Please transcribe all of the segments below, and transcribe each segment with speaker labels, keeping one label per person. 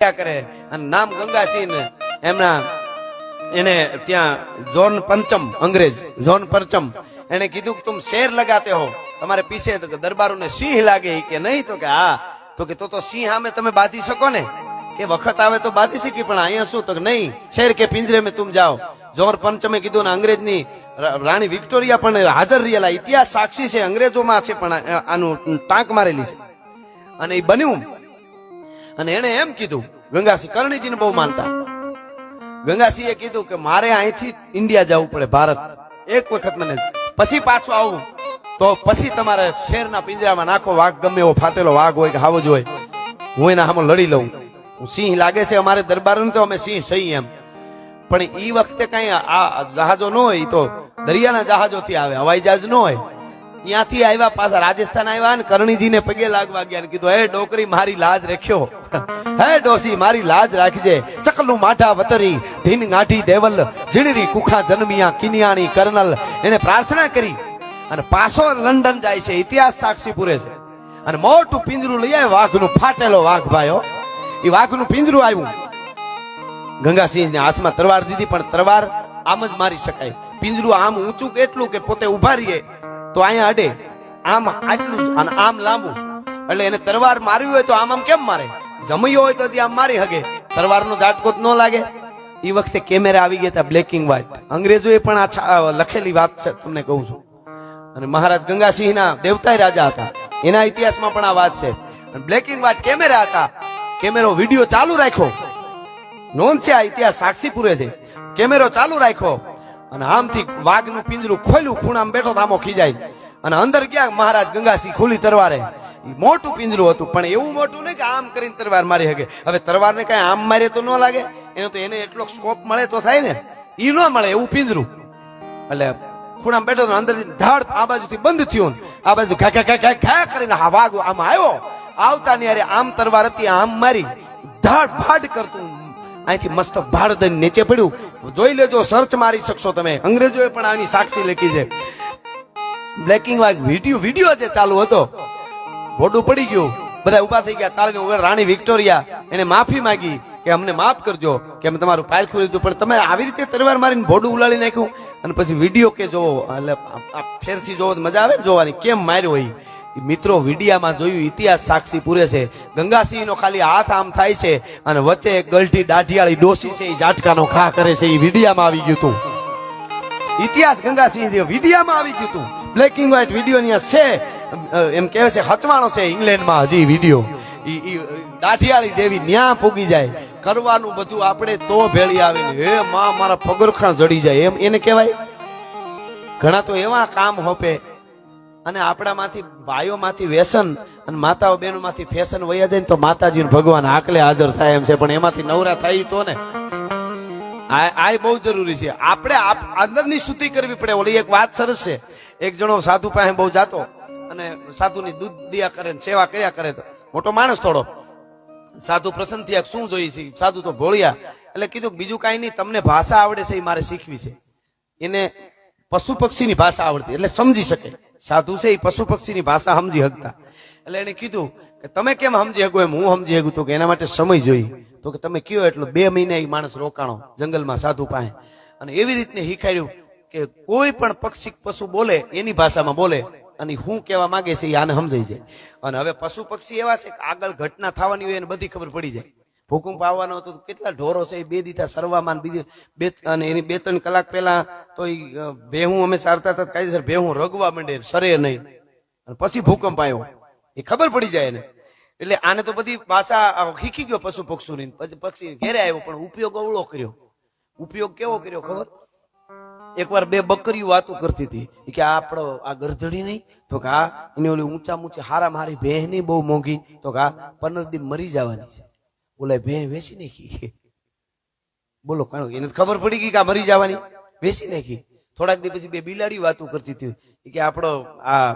Speaker 1: કરે અને નામ ગંગાસિંહ ને એમના એને ત્યાં જોન પંચમ અંગ્રેજ જોન પંચમ એને કીધું કે તુમ શેર લગાતે હો તમારે પીછે તો દરબારો ને સિંહ લાગે કે નહીં તો કે હા તો કે તો સિંહ સામે તમે બાંધી શકો ને કે વખત આવે તો બાંધી શકી પણ અહીંયા શું તો કે નહીં શેર કે પિંજરે में तुम जाओ જોન પંચમે કીધું ને અંગ્રેજની રાણી વિક્ટોરિયા પણ હાજર રહેલા ઇતિહાસ સાક્ષી છે અંગ્રેજોમાં છે પણ આનું ટાંક મારેલી છે અને એ બન્યું અને એને એમ કીધું ગંગાસિંહ કરણીજીને બહુ માનતા ગંગાસિંહે કીધું કે મારે અહીંથી ઇન્ડિયા જવું પડે ભારત એક વખત મને પછી પાછું આવું તો પછી તમારે શેરના પિંજરામાં નાખો વાઘ ગમે એવો ફાટેલો વાઘ હોય કે હાવજ હોય હું એના સામે લડી લઉં હું સિંહ લાગે છે અમારે દરબારોને તો અમે સિંહ સહી એમ પણ એ વખતે કઈ આ જહાજો ન હોય તો દરિયાના જહાજોથી આવે હવાઈ જહાજ ન હોય ત્યાંથી આવ્યા પાછા રાજસ્થાન આવ્યા ને કરણીજીને પગે લાગવા ગયા કીધું હે ડોકરી મારી લાજ રાખ્યો હે ડોસી મારી લાજ રાખજે ચકલું માઠા વતરી ધીન ગાંઠી દેવલ ઝીણરી કુખા જન્મિયા કિનિયાણી કર્નલ એને પ્રાર્થના કરી અને પાછો લંડન જાય છે ઇતિહાસ સાક્ષી પૂરે છે અને મોટું પિંજરું લઈ આવે વાઘનું ફાટેલો વાઘ ભાઈઓ એ વાઘનું પિંજરું આવ્યું ગંગાસિંહ હાથમાં તરવાર દીધી પણ તરવાર આમ જ મારી શકાય પિંજરું આમ ઊંચું કેટલું કે પોતે ઉભા રહીએ તો અહીંયા અડે આમ આટલું અને આમ લાંબુ એટલે એને તરવાર મારવી હોય તો આમ આમ કેમ મારે જમયો હોય તો આમ મારી હગે તરવારનો ઝાટકો ન લાગે એ વખતે કેમેરા આવી ગયા હતા બ્લેક એન્ડ વ્હાઇટ અંગ્રેજોએ પણ આ લખેલી વાત છે તમને કહું છું અને મહારાજ ગંગાસિંહના દેવતાય રાજા હતા એના ઇતિહાસમાં પણ આ વાત છે બ્લેક એન્ડ વ્હાઇટ કેમેરા હતા કેમેરો વિડીયો ચાલુ રાખ્યો નોંધ છે આ ઇતિહાસ સાક્ષી પૂરે છે કેમેરો ચાલુ રાખ્યો અને આમથી વાઘનું પિંજરું ખોલ્યું ખૂણામાં બેઠો આમો ખીજાય અને અંદર ગયા મહારાજ ગંગાસિંહ ખુલ્લી તરવારે મોટું પિંજરું હતું પણ એવું મોટું નહીં કે આમ કરીને તરવાર મારી શકે હવે તરવારને કઈ આમ મારે તો ન લાગે એને એટલો સ્કોપ મળે તો થાય ને ઈ ન મળે એવું પિંજરું એટલે ખૂણામાં બેઠો તો અંદર ધાડ આ બાજુથી બંધ થયું આ બાજુ ઘા કરીને હા વાઘ આમ આવ્યો આવતા ની અરે આમ તરવાર હતી આમ મારી ધાડ ભાડ કરતું અહીંથી મસ્ત ભાડ દઈને નીચે પડ્યું જોઈ લેજો સર્ચ મારી શકશો તમે અંગ્રેજોએ પણ આની સાક્ષી લખી છે બ્લેક એન્ડ વ્હાઇટ વિડીયો જે ચાલુ હતો ભોડું પડી ગયું બધા ઉભા થઈ ગયા ચાલીને ઉભા રાણી વિક્ટોરિયા એને માફી માંગી કે અમને માફ કરજો કે અમે તમારું પાયલખું લીધું પણ તમે આવી રીતે તરવાર મારીને ભોડું ઉલાળી નાખ્યું અને પછી વિડીયો કે જોવો એટલે ફેરથી જોવો મજા આવે જોવાની કેમ માર્યો હોય મિત્રો વિડીયામાં જોયું ઇતિહાસ સાક્ષી પૂરે છે ગંગાસિંહ નો ખાલી હાથ આમ થાય છે અને વચ્ચે એક ગલટી દાઢિયાળી ડોસી છે એ ઝાટકાનો ઘા કરે છે એ વિડીયામાં આવી ગયું હતું ઇતિહાસ ગંગાસિંહ વિડીયામાં આવી ગયું હતું બ્લેક એન્ડ વ્હાઇટ વિડીયો ની છે એમ કહે છે હચવાણો છે ઇંગ્લેન્ડમાં હજી વિડીયો દાઢિયાળી દેવી ન્યા પૂગી જાય કરવાનું બધું આપણે તો ભેળી આવે હે માં મારા પગરખા જડી જાય એમ એને કહેવાય ઘણા તો એવા કામ હોપે અને આપણામાંથી ભાઈઓમાંથી વ્યસન અને માતાઓ બહેનો માંથી ફેશન વયા જાય ને તો માતાજી ભગવાન આકલે હાજર થાય એમ છે પણ એમાંથી નવરા થાય તો ને આ બહુ જરૂરી છે આપણે અંદરની શુદ્ધિ કરવી પડે ઓલી એક વાત સરસ છે એક જણો સાધુ પાસે બહુ જાતો અને સાધુની દૂધ દિયા કરે સેવા કર્યા કરે તો મોટો માણસ થોડો સાધુ પ્રસન્ન થયા શું જોઈએ છે સાધુ તો ભોળિયા એટલે કીધું બીજું કઈ નહીં તમને ભાષા આવડે છે એ મારે શીખવી છે એને પશુ પક્ષીની ભાષા આવડતી એટલે સમજી શકે સાધુ છે એ પશુ પક્ષીની ભાષા સમજી શકતા એટલે એને કીધું કે તમે કેમ સમજી શકો એમ હું સમજી શકું તો કે એના માટે સમય જોઈએ તો કે તમે કયો એટલો 2 મહિના એ માણસ રોકાણો જંગલમાં સાધુ પાસે અને એવી રીતને શીખાડ્યું કે કોઈ પણ પક્ષી પશુ બોલે એની ભાષામાં બોલે અને હું કહેવા માંગે છે એ આને સમજાઈ જાય અને હવે પશુ પક્ષી એવા છે કે આગળ ઘટના થવાની હોય એને બધી ખબર પડી જાય ભૂકંપ આવવાનો હતો કેટલા ઢોરો છે એ 2 દીધા સરવામાં બીજી અને એની 2-3 કલાક પહેલા તો ભેહું અમે સારતા હતા કાયદેસર ભેહું રગવા માંડે સરે નહીં અને પછી ભૂકંપ આવ્યો એ ખબર પડી જાય એને એટલે આને તો બધી ભાષા શીખી ગયો પશુ પક્ષીની પછી પક્ષી ઘેરે આવ્યો પણ ઉપયોગ અવળો કર્યો ઉપયોગ કેવો કર્યો ખબર એકવાર 2 બકરીઓ વાતો કરતી હતી કે આપણો આ ગરધડી નહીં તો કે આ એની ઓલી ઊંચા ઊંચી હારા મારી ભેહ નહીં બહુ મોંઘી તો કે આ 15 દી મરી જવાની છે બોલે ભેહ વેચી નાખી બોલો એને ખબર પડી ગઈ કે આ મરી જવાની વેચી નાખી થોડાક દી પછી 2 બિલાડી વાતો કરતી હતી કે આપણો આ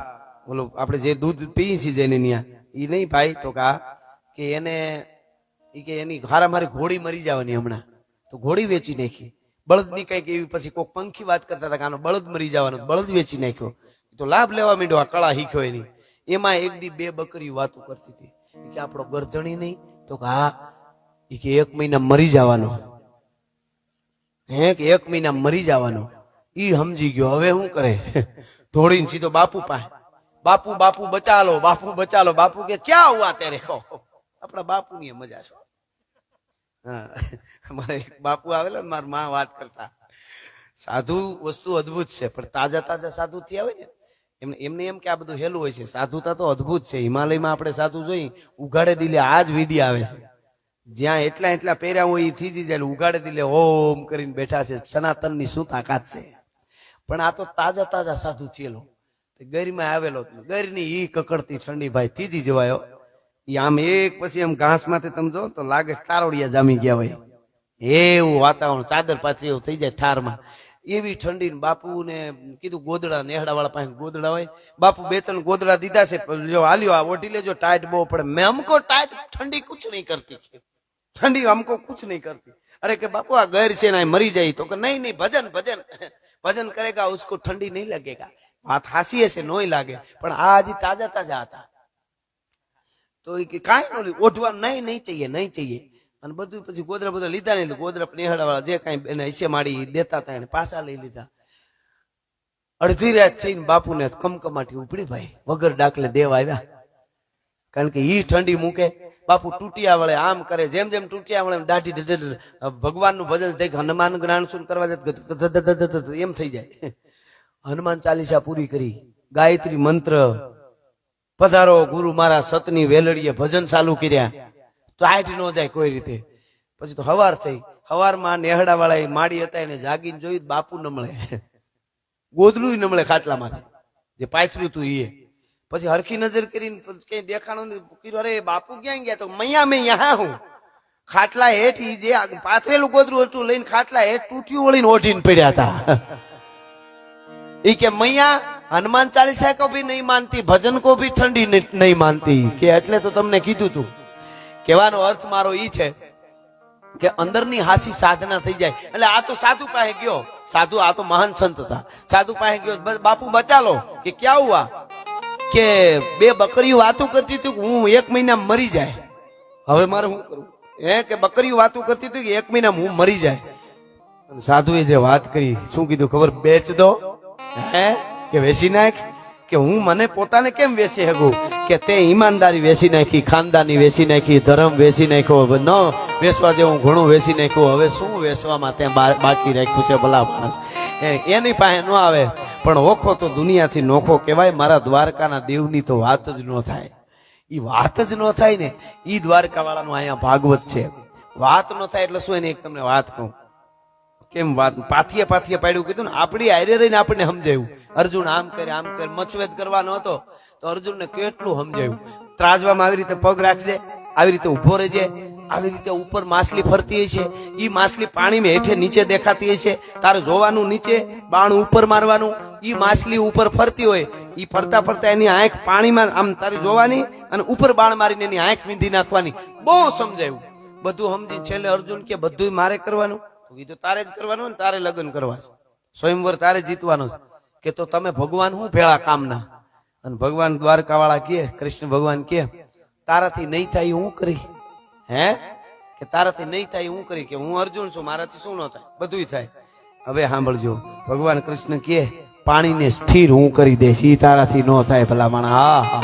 Speaker 1: બોલો આપણે જે દૂધ પીએ છીએ જેને ત્યાં એ નહીં ભાઈ તો કે એને કે એની હારા મારી ઘોડી મરી જવાની હમણાં તો ઘોડી વેચી નાખી બળદની કઈક એવી પછી કોઈક પંખી વાત કરતા હતા કે આનો બળદ મરી જવાનો બળદ વેચી નાખ્યો તો લાભ લેવા માંડ્યો આ કળા શીખ્યો એની એમાં એક દી 2 બકરી વાતો કરતી હતી કે આપણો ગરધણી નહીં તો કે હા ઈ કે 1 મહિના મરી જવાનો. હે કે 1 મહિના મરી જવાનો. ઈ સમજી ગયો. હવે શું કરે? દોડીને સીધો બાપુ પાસે. બાપુ બાપુ બચા લો, બાપુ બચા લો. બાપુ કે ક્યાં હુઆ તેરે? આપણા બાપુ ની મજા છો. હા, અમારે એક બાપુ આવેલા, મારા માં વાત કરતા, સાધુ વસ્તુ અદભુત છે, પણ તાજા તાજા સાધુ થયા હોય ને એમને એમ કે આ બધું હેલું હોય છે. સાધુતા તો અદભુત છે. હિમાલયમાં આપણે સાધુ જોઈ ઉઘાડે દિલે આજ વિધિ આવે છે. જ્યાં એટલા પહેર્યા હોય એ થીજી જાય, ઉઘાડે દિલે ઓમ કરીને બેઠા છે. સનાતન ની શું તાકાત છે. પણ આ તો તાજા તાજા સાધુ થયેલો, ગરીમાં આવેલો, ગરની ઈ કકડતી ઠંડી ભાઈ થીજી જવાયો. ઈ આમ એક પછી એમ ઘાસ માંથી તમે જો તો લાગે તારોડિયા જામી ગયા હોય એવું વાતાવરણ, ચાદર પાથરી એવું થઈ જાય ઠારમાં. એવી ઠંડી. બાપુ ને કીધું ગોદડા, નેહડા વાળા પાસે ગોદડા હોય. બાપુ 2-3 ગોદડા દીધા છે, જો હાલ્યો આ ઓઢી લેજો, ટાઈટ બહુ પડે. મેં અમકો ટાઈટ, ઠંડી કુછ નહીં કરતી, ઠંડી અમકો કુછ નહીં કરતી. અરે કે બાપુ આ ગैर છે ને મરી જાય. તો કે નહીં નહીં, ભજન ભજન ભજન કરેગા ઉસકો ઠંડી નહીં लगेगा. વાત હાસી હશે, નોય લાગે, પણ આ હજી તાજા તાજા હતા. તો એ કે કાંઈ નો ઓઢવા, નહીં નહીં ચાહીએ, નહીં ચાહીએ. અને બધું પછી ગોદરા બધા લીધા નહીં, ગોદરા નેહડા વાળા જે કઈ એને હિસ્સે માડી દેતા હતા એને પાછા લઈ લીધા. અડધી રાત થઈને બાપુને કમકમાટી ઉપડી ભાઈ, વગર ડાકલે દેવ આવ્યા. કારણ કે ઈ ઠંડી મૂકે. બાપુ તૂટિયા વળે, આમ કરે, જેમ જેમ તૂટિયા વળે દાઢી ભગવાન નું ભજન થઈ, હનુમાન જ્ઞાન સુન કરવા જાય એમ થઈ જાય. હનુમાન ચાલીસા પૂરી કરી, ગાયત્રી મંત્ર, પધારો ગુરુ મારા સતની વેલડીએ ભજન ચાલુ કર્યા. તો આજ ન જાય કોઈ રીતે. પછી તો હવાર થઈ. હવારમાં નેહડા વાળા માડી હતા એને જાગીને જોયું, બાપુ નમળે, ગોદડું નમળે ખાટલામાંથી, જે પાથર્યું હતું એ. પછી હરખી નજર કરીને કઈ દેખાણું કીધું, અરે બાપુ ક્યાં ગયા? તો મૈયા મેં યહાં હું. ખાટલા હેઠ જે પાથરેલું ગોદડું હતું લઈને ખાટલા હેઠ તૂટ્યું વળીને ઓઢીને પડ્યા હતા. એ કે મૈયા હનુમાન ચાલીસા કો ભી નહીં માનતી, ભજન કો ભી ઠંડી નહીં માનતી. કે એટલે તો તમને કીધું તું. કહેવાનો અર્થ મારો ઈ છે કે અંદરની હાસી સાધના થઈ જાય. એટલે આ તો સાધુ પાસે ગયો, સાધુ આ તો મહાન સંત હતા, સાધુ પાસે ગયો, બાપુ બચા લો. કે ક્યાં હુઆ? કે 2 બકરીઓ વાતું કરતી હતી હું 1 મહિના મરી જાય, હવે મારે શું કરવું? કે બકરીઓ વાતું કરતી હતી કે 1 મહિના હું મરી જાય. સાધુએ જે વાત કરી શું કીધું ખબર? બેચ દો. કે વેચી નાખ. કે હું મને પોતાને કેમ વેચી શકું? કે તે ઈમાનદારી વેચી નાખી, ખાનદાની વેચી નાખી, ધર્મ વેચી નાખ્યો, ન વેચવા જેવું ઘણું વેચી નાખ્યું, હવે શું વેચવામાં તે બાકી રાખ્યું છે? ભલા માણસ એની પાસે ન આવે. પણ ઓખો તો દુનિયાથી નોખો કહેવાય. મારા દ્વારકાના દેવની તો વાત જ ન થાય. ઈ વાત જ ન થાય ને, ઈ દ્વારકા વાળાનું અહીંયા ભાગવત છે. વાત ન થાય એટલે શું? એની એક તમને વાત કહું. કેમ વાત પાથીએ પાડ્યું કીધું ને, આપણી આયરે રહીને આપણને સમજાયું. અર્જુન આમ કરે, આમ કરે, મચવેદ કરવાનો હતો તો અર્જુનને કેટલું સમજાયું. ત્રાજવામાં આવી રીતે પગ રાખજે, આવી રીતે ઉભો રહેજે, આવી રીતે ઉપર માછલી ફરતી હોય છે, ઈ માછલી પાણીમાં હેઠે નીચે દેખાતી હોય છે, તારે જોવાનું નીચે, બાણ ઉપર મારવાનું. ઈ માછલી ઉપર ફરતી હોય, ઈ ફરતા ફરતા એની આંખ પાણીમાં આમ તારી જોવાની અને ઉપર બાણ મારીને એની આંખ વીંધી નાખવાની. બહુ સમજાયું. બધું સમજી છેલ્લે અર્જુન કે બધું મારે કરવાનું? કીધું તારે જ કરવાનું ને, તારે લગ્ન કરવા છે, સ્વયંવર તારે જીતવાનો છે. કે તો તમે ભગવાન હું ભેળા કામના? અને ભગવાન દ્વારકા વાળા કે, કૃષ્ણ ભગવાન કે તારાથી નહીં થાય હું કરી. કે તારાથી નહીં થાય હું કરી. કે હું અર્જુન છું, મારાથી શું ન થાય? બધું થાય. હવે સાંભળજો, ભગવાન કૃષ્ણ કે પાણીને સ્થિર હું કરી દઈશ, ઈ તારાથી ન થાય. ભલા માણા, હા,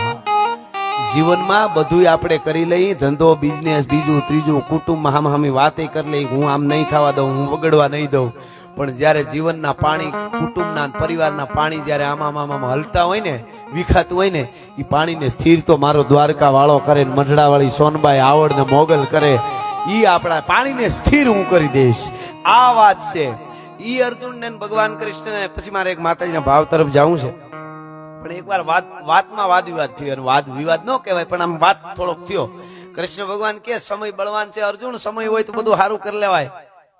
Speaker 1: જીવનમાં બધું આપણે કરી લઈએ, ધંધો, બિઝનેસ, બીજું ત્રીજું, કુટુંબમાં હામી વાતે કરી લઈ, હું આમ નહીં થવા દઉં, હું વગડવા નહીં દઉં. પણ જયારે જીવનના પાણી, કુટુંબના પરિવારના પાણી જયારે આમાં હલતા હોય ને, વિખાતું હોય ને, એ પાણીને સ્થિર તો મારો દ્વારકા વાળો કરે, મઢડા વાળી સોનબાઈ આવડ ને મોગલ કરે. ઈ આપણા પાણીને સ્થિર હું કરી દઈશ. આ વાત છે. ઈ અર્જુન ને ભગવાન કૃષ્ણ. પછી મારે એક માતાજીના ભાવ તરફ જવું છે. પણ એકવાર વાતમાં વાદ વિવાદ થયો, અને વાદ વિવાદ ન કહેવાય પણ આમ વાત થોડોક થયો. કૃષ્ણ ભગવાન કે સમય બળવાન છે. અર્જુન સમય હોય તો બધું સારું કરી લેવાય,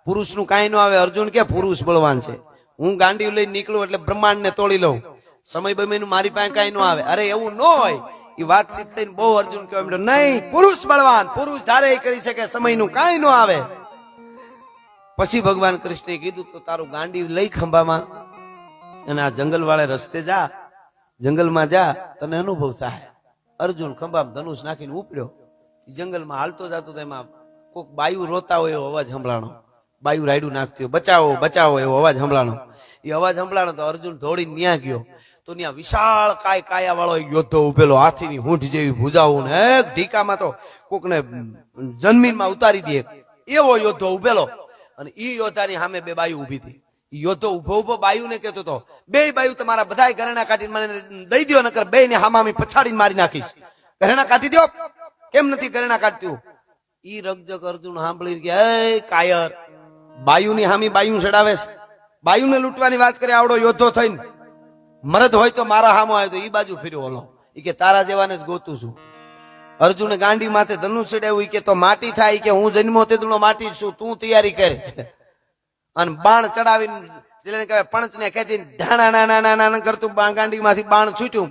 Speaker 1: પુરુષ નું કઈ ન આવે. અર્જુન કે પુરુષ બળવાન છે, હું ગાંડી લઈને નીકળું એટલે બ્રહ્માંડ ને તોડી લઉં, સમય બમય મારી પાસે કઈ ન આવે. અરે એવું ન હોય. એ વાતચીત થઈને બહુ અર્જુન કહેવા નહીં, પુરુષ બળવાન, પુરુષ ધારે કરી શકે, સમય નું કઈ ન આવે. પછી ભગવાન કૃષ્ણે કીધું તો તારું ગાંડી લઈ ખંભામાં અને આ જંગલ વાળે રસ્તે જા, જંગલમાં જા, તને અનુભવ થાય. અર્જુન ખંભામાં ધનુષ નાખીને ઉપડ્યો, જંગલમાં હાલતો જતો, એમાં કોક બાયુ રોતા હોય એવો અવાજ સંભળાણો, બાયુ રાયડું નાખતી હોય, બચાવો બચાવો એવો અવાજ સંભળાણો. એ અવાજ સંભળાણો તો અર્જુન દોડીને ન્યા ગયો તો ત્યાં વિશાળ કાયા વાળો એક યોદ્ધો ઉભેલો, હાથીની હૂંઠ જેવી ભુજાઓ ને એક ઢીકામાં તો કોકને જમીનમાં ઉતારી દે એવો યોદ્ધો ઉભેલો. અને ઈ યોદ્ધાની સામે બે બાયુ ઉભી હતી. યોદ્ધો ઉભો ઉભો બાયુને કહેતો હતો, બે બાયુ તમારા બધા ઘરેણા કાઢીને મને દઈ દો, નકર બે ને હામામી પછાડીને મારી નાખીશ. ઘરેણા કાઢી દો. કેમ નથી ઘરેણા કાઢતું? ઈ રગજગ અર્જુન સાંભળી ગયા, એ કાયર, બાયુની હામી બાયુ ચડાવે છે, બાયુને લૂંટવાની વાત કરે આવડો યોદ્ધો થઈને. મરદ હોય તો મારા હામો આવ્યો તો ઈ બાજુ ફર્યો ઓલો, ઈ કે તારા જેવાને જ ગોતું છું. અર્જુને ગાંડી માથે ધનુષ ચડાવ્યું, કે તો માટી થાય, કે હું જન્મો તેદુનો માટી છું, તું તૈયારી કરે. અને બાણ ચડાવીને પંચને ખેંચીને ઢાણા નાના નાના કરતું ગાંડી માંથી બાણ છૂટ્યું.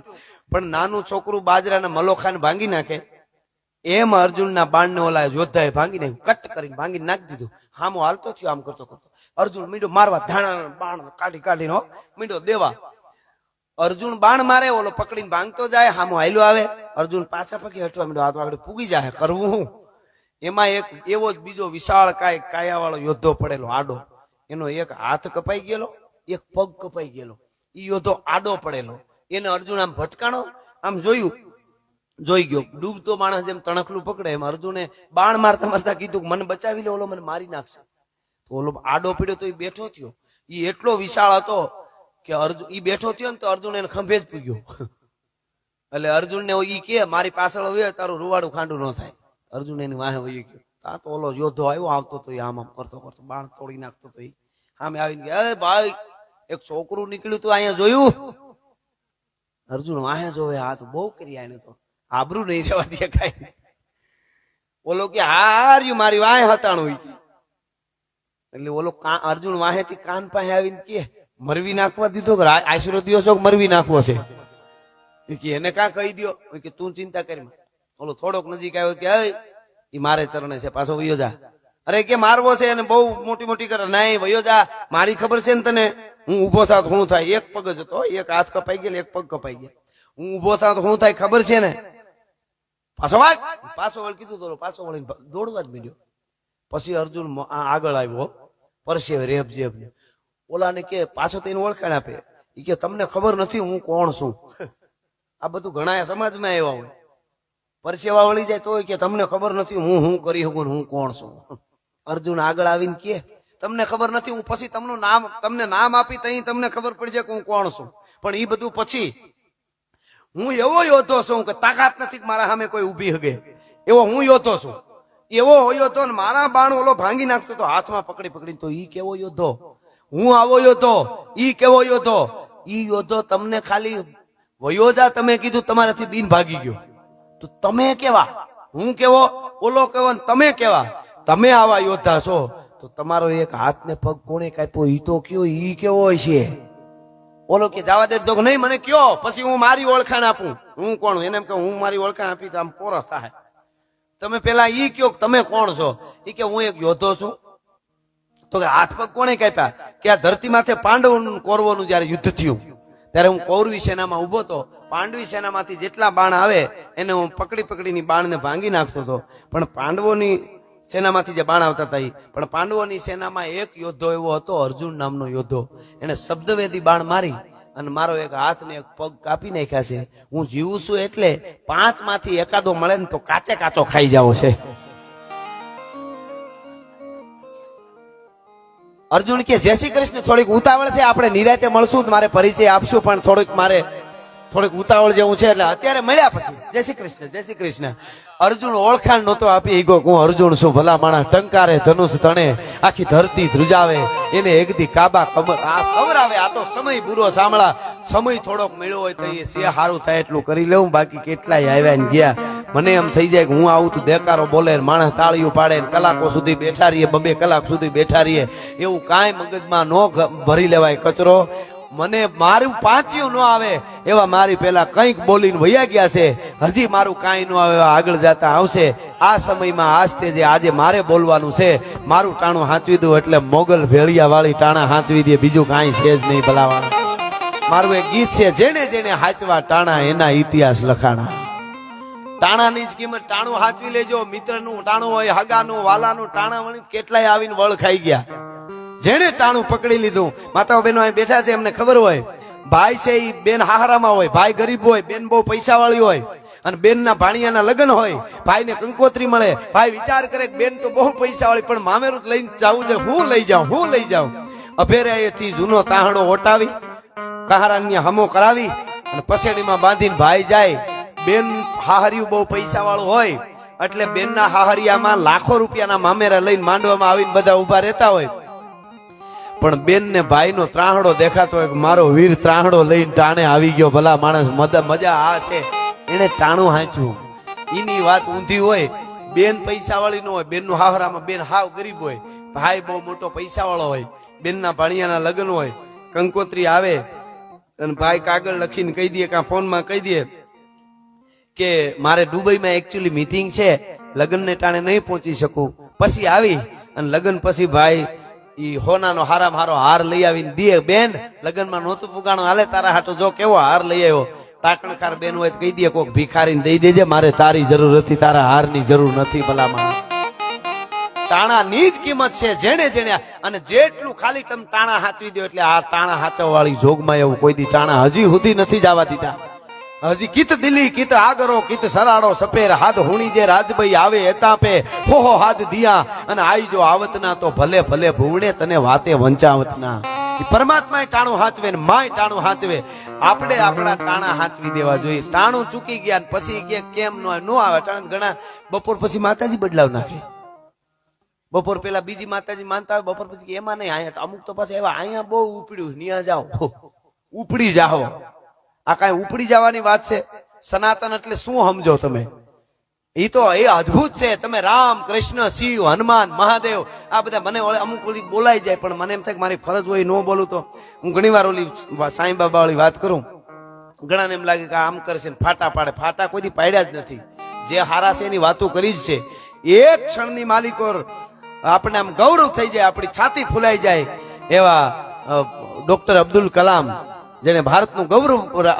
Speaker 1: પણ નાનું છોકરું બાજરાના મલોખાને ભાંગી નાખે એમ અર્જુનના બાણને ઓલા યોદ્ધાએ ભાંગી નાખ્યું, કટ કરીને ભાંગી નાખી દીધું. હામો હાલતો થયો આમ કરતો કરતો. અર્જુન મીંડો મારવા, ધાણા બાણ કાઢી કાઢીને મીંડો દેવા. અર્જુન બાણ મારે, ઓલો પકડીને ભાંગતો જાય, હામો હાલ્યો આવે. અર્જુન પાછા પગે હટવા મીંડો, હાથ આગળ પૂગી જાય. કરવું હું? એમાં એક એવો જ બીજો વિશાળ કાયા વાળો યોદ્ધો પડેલો આડો, એનો એક હાથ કપાઈ ગયેલો, એક પગ કપાઈ ગયેલો. ઈ યોદ્ધો આડો પડેલો. એને અર્જુન આમ ભટકાણો, આમ જોયું, જોઈ ગયો. ડૂબતો માણસ જેમ તણખલું પકડે એમ અર્જુને બાણ મારતા મારતા કીધું, મને બચાવી લે, ઓલો મને મારી નાખશે. તો ઓલો આડો પીડ્યો તો એ બેઠો થયો. એ એટલો વિશાળ હતો કે અર્જુન ઈ બેઠો થયો ને તો અર્જુન એને ખંભે જ પૂગ્યો. એટલે અર્જુન ને ઈ કે મારી પાછળ હોય તારું રૂવાડું ખાંડું ન થાય. અર્જુન એની વાહે વહી ગયો. આ તો ઓલો યોદ્ધો આવ્યો, આવતો તો આમ આમ કરતો કરતો બાણ તોડી નાખતો તો ઈ સામે આવીને કે, એ ભાઈ એક છોકરું નીકળ્યું તું અહીંયા જોયું? અર્જુન વાહે જોવે, આ તો બહુ કરી, આને તો આબરૂ નહીં રહેવા દે કાંઈ. ઓલો કે હાર્યું મારી વાહે હતાણું. એટલે ઓલો અર્જુન વાહેથી કાન પાસે આવીને કે મરવી નાખવા દીધો કે આશરો દિયો છો મરવી નાખવો છે? કે એને કાં કહી દો કે તું ચિંતા કરી. ઓલો થોડોક નજીક આવ્યો કે એ મારે ચરણે છે, પાછો વયો જા. અરે કે મારવો છે અને બહુ મોટી મોટી કરે. નહીં વયો જા, મારી ખબર છે ને તને, હું ઉભો થાત શું થાય? એક પગ જ હતો, એક હાથ કપાઈ ગયેલો, એક પગ કપાઈ ગયા. હું ઉભો થાત શું થાય ખબર છે ને? પાછો વાળ, પાછો વળ કીધું તો પાછો વળીને દોડવા જ માંડ્યો. પછી અર્જુન આગળ આવ્યો, પરસેવે રેબ જેબ. ઓલાને કે પાછો તેને ઓળખાણ આપે, એ કે તમને ખબર નથી હું કોણ છું. આ બધું ઘણા સમાજમાં આવ્યા હોય, પરસેવા વળી જાય તો કે તમને ખબર નથી હું કરી શકું, હું કોણ છું. અર્જુન આગળ આવીને કે તમને ખબર નથી, હું પછી તમને નામ આપી તઈ તમને ખબર પડી જાય કે હું કોણ છું. પણ એ બધું પછી હું એવો યોદ્ધો છું કે તાકાત નથી મારા સામે કોઈ ઉભી હગે, એવો હું યોદ્ધો છું. એવો યોદ્ધો ને મારા બાણ ઓલો ભાંગી નાખતો તો હાથમાં પકડી પકડીને, તો ઈ કેવો યોદ્ધો, હું આવો યોદ્ધો. ઈ કેવો યોદ્ધો? ઈ યોદ્ધો તમને ખાલી વયો જા તમે કીધું તમારાથી બીન ભાગી ગયો. તો તમે કેવા, હું કેવો, ઓલો કેવો, તમે કેવા? તમે આવા યોદ્ધા છો તો તમારો એક હાથ ને પગ કોણે કાપ્યો ઈ તો કયો, ઈ કેવો હોય છે? ઓલો કે જવા દે તો નહીં, મને કયો, પછી હું મારી ઓળખાણ આપું. હું કોણ? એને એમ કે હું મારી ઓળખાણ આપી તો આમ પોરો થાય. તમે પેલા ઈ કયો તમે કોણ છો? ઈ કે હું એક યોદ્ધો છું. તો કે હાથ પગ કોણે કાપ્યા? કે આ ધરતી માથે પાંડવોનું કૌરવોનું જયારે યુદ્ધ થયું ત્યારે હું કૌરવી સેનામાં ઉભો હતો. પાંડવી સેનામાંથી જેટલા બાણ આવે એને હું પકડી પકડીની બાણને ભાંગી નાખતો હતો. પણ પાંડવોની સેનામાંથી જે બાણ આવતા હતા, પણ પાંડવોની સેનામાં એક યોદ્ધો એવો હતો, અર્જુન નામનો યોદ્ધો. એને શબ્દવેદી બાણ મારી અને મારો એક હાથ ને એક પગ કાપી નાખ્યા છે. હું જીવું છું એટલે 5 માંથી એકાદો મળે ને તો કાચે કાચો ખાઈ જાવ છે. અર્જુન કે જય શ્રી કૃષ્ણ, થોડીક ઉતાવળ છે, આપણે નિરાતે મળશું, મારે પરિચય આપશું, પણ થોડીક ઉતાવળ જેવું છે એટલે અત્યારે મળ્યા પછી જય શ્રી કૃષ્ણ, જય શ્રી કૃષ્ણ. અર્જુન ઓળખાણ નહોતો આપી ગયો, હું અર્જુન છું. ભલા માણસ ટંકારે ધનુષ તણે, આખી ધરતી ધ્રુજાવે, એને એકદી કાબા કવરાવે. આ તો સમય બુરો સાંભળા, સમય થોડોક મળ્યો હોય તો એ સે સારું થાય એટલું કરી લેવું, બાકી કેટલાય આવ્યા ને ગયા. મને એમ થઈ જાય કે હું આવું તો દેકારો બોલે, માણસ તાળીઓ પાડે, કલાકો સુધી બેઠા રહીએ, 2 કલાક સુધી બેઠા રહીએ, એવું કાંઈ મગજમાં ન ભરી લેવાય કચરો. મને મારું પાંચ્યું ન આવે એવા મારી પેલા કંઈક બોલીને વયા ગયા છે, હજી મારું કાંઈ ન આવે આગળ જતા આવશે. આ સમયમાં આ સ્ટેજે આજે મારે બોલવાનું છે. મારું ટાણું હાંચવી દઉં એટલે મોગલ ભેળિયા વાળી ટાણા હાંચવી દે, બીજું કાંઈ છે જ નહીં ભલાવાળા. મારું એક ગીત છે, જેને જેને હાચવા ટાણા એના ઇતિહાસ લખાણા. ટાણાની જ કિંમત, ટાણું હાચવી લેજો. મિત્રનું ટાણું હોય, હગાનું, વાલાનું ટાણા વણી કેટલાય આવીને વળ ખાઈ ગયા. જેને ટાણું પકડી લીધું, માતાઓ બહેનો અહીં બેઠા છે, એમને ખબર હોય ભાઈ છે એ બેન હારામાં હોય, ભાઈ ગરીબ હોય, બેન બહુ પૈસા વાળી હોય, અને બેન ના ભાણિયાના લગ્ન હોય, ભાઈ ને કંકોત્રી મળે. ભાઈ વિચાર કરે કે બેન તો બહુ પૈસા વાળી, પણ મામેરું લઈને જવું છે, હું લઈ જાઉં. અભેરાએથી જૂનો તાહડો ઓટાવી કહારાની હમો કરાવી અને પસેડીમાં બાંધીને ભાઈ જાય. બેન હાહરિયું બહુ પૈસા વાળું હોય એટલે બેનના હાહરિયામાં લાખો રૂપિયાના મામેરા લઈને માંડવામાં આવીને બધા ઉભા રહેતા હોય, પણ બેન ને ભાઈ નો ત્રાહડો દેખાતો હોય કે મારો વીર ત્રાહડો લઈને ટાણે આવી ગયો. ભલા માણસ, મજા આ છે, એને ટાણું હાંચ્યું. એની વાત ઊંધી હોય. બેન પૈસા વાળી નો હોય, બેન નું હાહરામાં બેન હાવ ગરીબ હોય, ભાઈ બહુ મોટો પૈસા વાળો હોય, બેન ના ભાણિયાના લગ્ન હોય, કંકોત્રી આવે અને ભાઈ કાગળ લખીને કહી દે, કાં ફોનમાં કહી દે કે મારે દુબઈમાં એકચ્યુઅલી મીટિંગ છે, લગ્ન ને ટાણે નહીં પહોંચી શકું. પછી આવી અને લગ્ન પછી ભાઈ ઈ હોનાનો હારામ હારો હાર લઈ આવીને દે. બેન લગ્નમાં નહોતું પુગાણું, હાલે તારા હાટો જો કેવો હાર લઈ આવ્યો. ટાકણખાર બેન હોય તો કહી દે કોક ભિખારીને દઈ દેજે, મારે તારી જરૂર હતી, તારા હારની જરૂર નથી. ભલા માણસ, ટાણાની જ કિંમત છે જેને અને જેટલું ખાલી તમે ટાણા હાચવી દો એટલે આ ટાણા હાચવા વાળી જોગમાં એવું કોઈ દી ટાણા હજી સુધી નથી જવા દીધા. હજી કીત દિલી કીત આગરો કીત સરાડો સપેર હાથ હુણી જે રાજભાઈ આવે એતાપે હોહો હાથ દિયા અને આઈ જો આવતના તો ભલે ભૂવડે તને વાતે વંચાવતના. પરમાત્મા ટાણું હાચવે ને માય ટાણું હાચવે. આપણે આપણા ટાણા હાચવી દેવા જોઈએ. ટાણું ચૂકી ગયા પછી કે કેમ નો આવે ટાણા. ઘણા બપોર પછી માતાજી બદલાવ નાખે. બપોર પેલા બીજી માતાજી માનતા હોય, બપોર પછી એમાં નહીં, અહીંયા અમુક તો પછી એવા અહીંયા બહુ ઉપડ્યું, ન્યા જાઓ ઉપડી જાઓ. આ કઈ ઉપડી જવાની વાત છે? સનાતન એટલે શું સમજો તમે? એ તો એ અદ્ભુત છે. તમે રામ, કૃષ્ણ, શિવ, હનુમાન, મહાદેવ આ બધા મને અમુક બધી બોલાઈ જાય, પણ મને એમ થાય કે મારી ફરજ હોય ન બોલું તો હું ઘણી વાર ઓલી સાંઈ બાબા વાળી વાત કરું. ઘણાને એમ લાગે કે આમ કરશે ને ફાટા પાડે. ફાટા કોઈ પાડ્યા જ નથી. જે હારા છે એની વાતો કરી જ છે. એક ક્ષણની માલિકો આપણે આમ ગૌરવ થઈ જાય, આપણી છાતી ફૂલાઈ જાય એવા ડોક્ટર અબ્દુલ કલામ, જેને ભારતનું ગૌરવ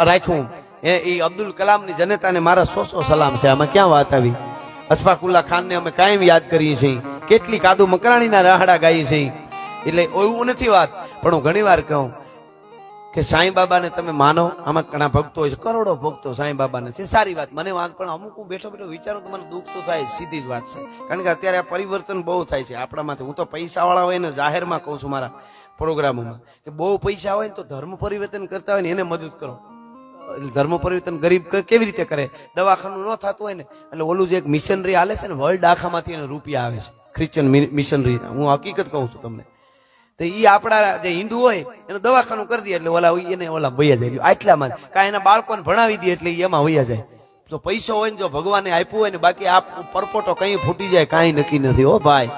Speaker 1: રાખ્યું, એ અબ્દુલ કલામ ની જનતાને મારા 100 સલામ છે. આમાં ક્યાં વાત આવી? અશફાકુલ્લા ખાન ને અમે કાયમ યાદ કરીએ છીએ, કેટલી કાદુ મકરાણીના રાહડા ગાઈએ છીએ. એટલે એવું નથી વાત, પણ હું ઘણી વાર કહું કે સાંઈ બાબાને તમે માનો. આમાં ઘણા ભક્તો હોય છે, કરોડો ભક્તો સાંઈ બાબાને છે, સારી વાત, મને વાત, પણ અમુક હું બેઠો વિચારું તો મને દુઃખ તો થાય. સીધી જ વાત છે, કારણ કે અત્યારે આ પરિવર્તન બહુ થાય છે આપણામાંથી. હું તો પૈસા વાળા હોય ને જાહેરમાં કહું છું મારા પ્રોગ્રામોમાં કે બહુ પૈસા હોય ને તો ધર્મ પરિવર્તન કરતા હોય ને એને મદદ કરો. ધર્મ પરિવર્તન ગરીબ કેવી રીતે કરે? દવાખાનું ન થતું હોય ને એટલે ઓલું જે એક મિશનરી હાલે છે ને, વર્લ્ડ આખામાંથી એને રૂપિયા આવે છે, ક્રિશ્ચન મિશનરી. હું હકીકત કહું છું તમને. તો ઈ આપણા જે હિન્દુ હોય એનું દવાખાનું કરી દે એટલે ઓલા વૈયા જાય. આટલામાં કાંઈ એના બાળકોને ભણાવી દે એટલે એમાં વૈયા જાય. તો પૈસો હોય ને જો ભગવાને આપ્યું હોય ને, બાકી આ પરપોટો કઈ ફૂટી જાય કાંઈ નક્કી નથી. હો ભાઈ,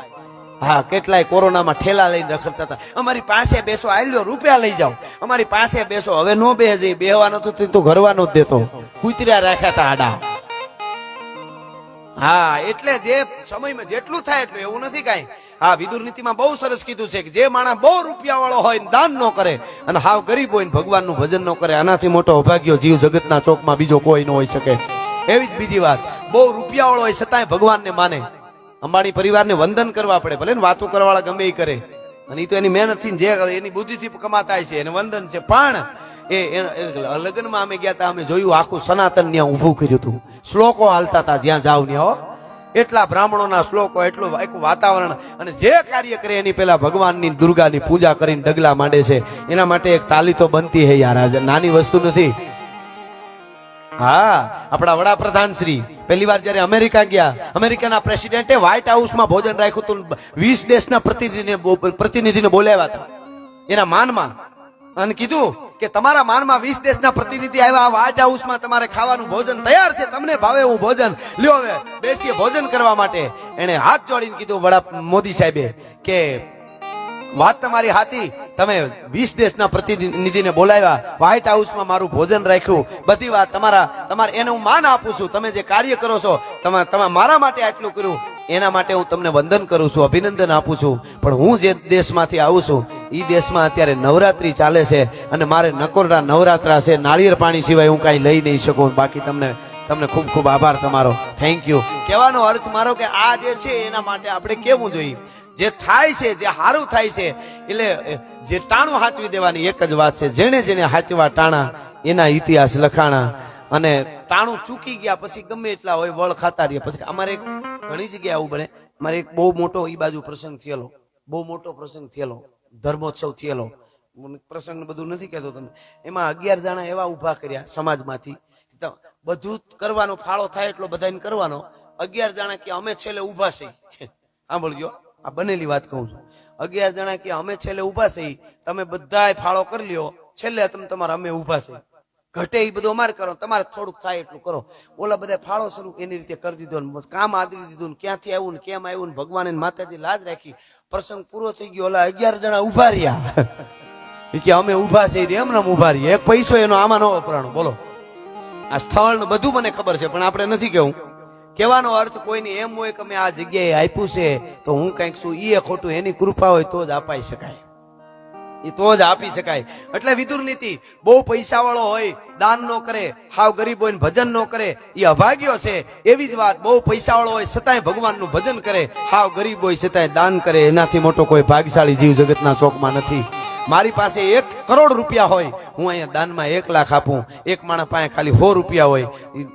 Speaker 1: હા, કેટલાય કોરોનામાં ઠેલા લઈને રખડતા હતા. અમારી પાસે બેસો, આલ્યો રૂપિયા લઈ જાઓ, અમારી પાસે બેસો. હવે નો બેસે જઈ, બેહવાનો તો ઘરવાનો જ દેતો, કુતર્યા રાખ્યા હતા આડા. હા, એટલે જે સમયમાં જેટલું થાય એટલું, એવું નથી કાંઈ. હા, વિદુર નીતિમાં બહુ સરસ કીધું છે કે જે માણસ બહુ રૂપિયા વાળો હોય દાન ન કરે અને હાવ ગરીબ હોય ને ભગવાનનું ભજન ન કરે, આનાથી મોટો અભાગ્યો જીવ જગતના ચોકમાં બીજો કોઈ ન હોઈ શકે. એવી જ બીજી વાત, બહુ રૂપિયા વાળો હોય છતાંય ભગવાનને માને. અંબાણી પરિવારને વંદન કરવા પડે, ભલે ને વાતો કરવાળા ગમે એ કરે, અને એ તો એની મહેનતથી જે એની બુદ્ધિથી કમાતા છે, એને વંદન છે. પણ એ લગ્નમાં અમે ગયા હતા, અમે જોયું આખું સનાતન ત્યાં ઉભું કર્યું હતું. શ્લોકો હાલતા હતા જ્યાં જાવ ને. હો, એટલા બ્રાહ્મણોના શ્લોકો, એટલું એક વાતાવરણ. અને જે કાર્ય કરે એની પેલા ભગવાનની દુર્ગાની પૂજા કરીને ડગલા માંડે છે. એના માટે એક તાલી તો બનતી હે યાર, નાની વસ્તુ નથી. હા, આપણા વડાપ્રધાન શ્રી પહેલી વાર જયારે અમેરિકા ગયા, અમેરિકાના પ્રેસિડેન્ટે વ્હાઇટ હાઉસમાં ભોજન રાખ્યું હતું. 20 દેશના પ્રતિનિધિને બોલાવ્યા હતા એના માનમાં, અને કીધું કે તમારા માનમાં 20 દેશના પ્રતિનિધિ આવ્યા, વ્હાઇટ હાઉસમાં તમારે ખાવાનું ભોજન તૈયાર છે, તમને ભાવે એવું ભોજન લ્યો, હવે બેસીએ ભોજન કરવા માટે. એને હાથ જોડીને કીધું વડા મોદી સાહેબે કે વાત તમારી હાથી, તમે 20 દેશના પ્રતિનિધિને બોલાવ્યા, વ્હાઇટ હાઉસમાં મારું ભોજન રાખ્યું, બધી વાત તમારે એને હું માન આપું છું. તમે જે કાર્ય કરો છો, તમે મારા માટે આટલું કર્યું, એના માટે હું તમને વંદન કરું છું, અભિનંદન આપું છું. પણ હું જે દેશમાંથી આવું છું એ દેશમાં અત્યારે નવરાત્રી ચાલે છે અને મારે નકોરના નવરાત્રા છે, નાળિયેર પાણી સિવાય હું કાંઈ લઈ નહીં શકું. બાકી તમને તમને ખૂબ ખૂબ આભાર તમારો, થેન્ક યુ. કહેવાનો અર્થ મારો કે આ જે છે એના માટે આપણે કેવું જોઈએ, જે થાય છે, જે સારું થાય છે, એટલે જે ટાણું હાચવી દેવાની એક જ વાત છે. જેને જેને હાચવા ટાણા એના ઇતિહાસ લખાણા, અને ટાણું ચૂકી ગયા પછી ગમે એટલા હોય વળ ખાતા રહીએ. પછી અમારે ઘણી જગ્યાએ આવું બને. મારે એક બહુ મોટો ઈ બાજુ પ્રસંગ થયેલો, બહુ મોટો પ્રસંગ થયેલો, ધર્મોત્સવ થયેલો. પ્રસંગ બધું નથી કહેતો તમને. એમાં 11 જણા એવા ઉભા કર્યા સમાજમાંથી, બધું કરવાનો, ફાળો થાય એટલો બધાને કરવાનો. 11 જણા કે અમે છેલ્લે ઉભા છીએ. સાંભળજો, આ બનેલી વાત કહું છું. 11 જણા કે અમે છેલ્લે ઉભા છીએ, તમે બધાય ફાળો કરી લ્યો, છેલ્લે તમે તમારા અમે ઉભા છીએ. ઘટે એ બધું અમારે કરો, તમારે થોડુંક થાય એટલું કરો. ઓલા બધા ફાળો શરૂ એની રીતે કરી દીધો, કામ આદરી દીધું, ક્યાંથી આવ્યું ને કેમ આવ્યું ને ભગવાને માતાજી લાજ રાખી. પ્રસંગ પૂરો થઈ ગયો, ઓલા 11 જણા ઉભા રહ્યા કે અમે ઉભા છીએ, એમને ઉભા રહીએ. એક પૈસો એનો આમાં ન વપરાણો. બોલો, આ સ્થળ ને બધું મને ખબર છે, પણ આપણે નથી કેવું. કહેવાનો અર્થ કોઈને એમ હોય કે મેં આ જગ્યાએ આપ્યું છે તો હું કઈક છું, એ ખોટું. એની કૃપા હોય તો જ અપાઈ શકાય, એ તો જ આપી શકાય. એટલે વિદુર નીતિ, બહુ પૈસા વાળો હોય દાન નો કરે, હાવ ગરીબ હોય ભજન નો કરે, એ અભાગ્યો છે. એવી જ વાત, બહુ પૈસા વાળો હોય છતાંય ભગવાનનું ભજન કરે, હાવ ગરીબ હોય છતાંય દાન કરે, એનાથી મોટો કોઈ ભાગ્યશાળી જીવ જગતના ચોકમાં નથી. મારી પાસે 1 કરોડ રૂપિયા હોય, હું અહીંયા દાનમાં 1 લાખ આપું. એક માણસ પાસે ખાલી 100 રૂપિયા હોય,